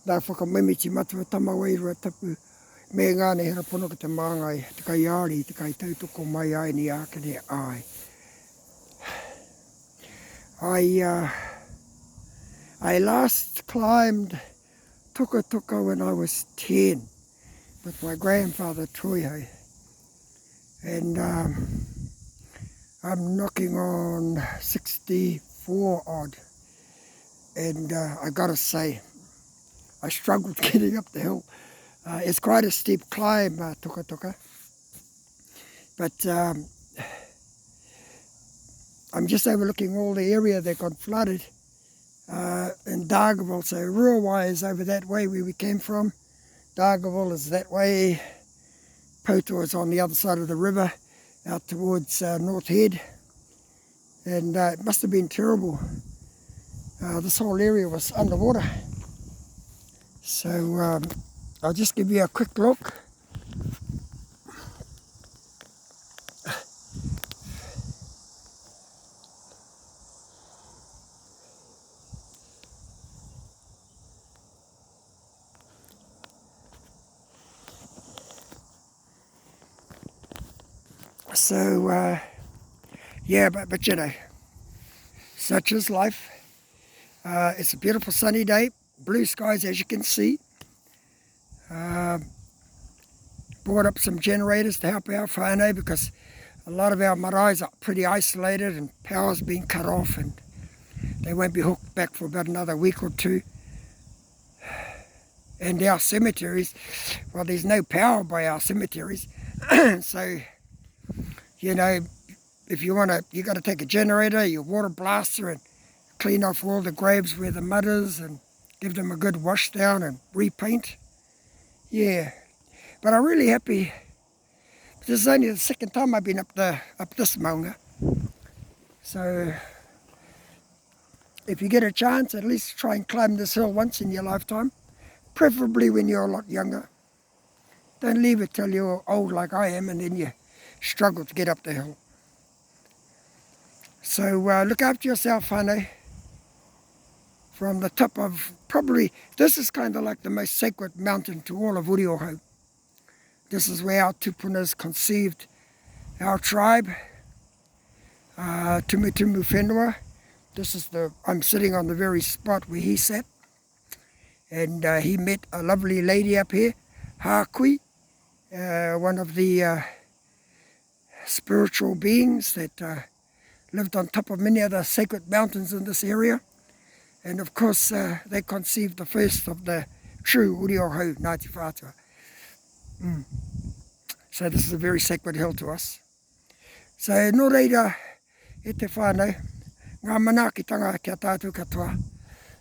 nā whakamemiti matua tama wairua tapu me ngāne hera pono ki te māngai, te kai āri, te kai tautoko mai ai ni ākene ai. I last climbed Tokatoka when I was 10 with my grandfather Toiho, and I'm knocking on 64 odd, and I gotta say, I struggled getting up the hill. It's quite a steep climb, Tokatoka, but I'm just overlooking all the area that got flooded in Dargaville. So Ruawai is over that way where we came from. Dargaville is that way. Poto is on the other side of the river out towards North Head. And it must have been terrible. This whole area was underwater. So I'll just give you a quick look. So, yeah, but you know, such is life. It's a beautiful sunny day, blue skies as you can see. Brought up some generators to help our whānau because a lot of our maraes are pretty isolated and power's been cut off and they won't be hooked back for about another week or two. And our cemeteries, well, there's no power by our cemeteries. So, you know, if you want to, you got to take a generator, your water blaster, and clean off all the graves where the mud is and give them a good wash down and repaint. Yeah, but I'm really happy. This is only the second time I've been up this Maunga. So if you get a chance, at least try and climb this hill once in your lifetime, preferably when you're a lot younger. Don't leave it till you're old like I am and then you struggle to get up the hill. So look after yourself, whānau. From the top of, probably, this is kind of like the most sacred mountain to all of Uriohau. This is where our tupunas conceived our tribe, Tumutumu Whenua. This is I'm sitting on the very spot where he sat. And he met a lovely lady up here, Hakui, one of the spiritual beings that lived on top of many other sacred mountains in this area. And of course, they conceived the first of the true Uriohau, Ngati Whatua. So this is a very sacred hill to us. So nō reira e te whānau, ngā manaakitanga kia tātou katoa.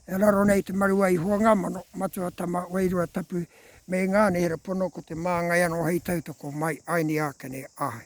E raro nei te marua I hoa ngā mano, matua tama wairua tapu, me ngāne hera pono ko te māngai anō hei tautoko mai ai ni ākane ai.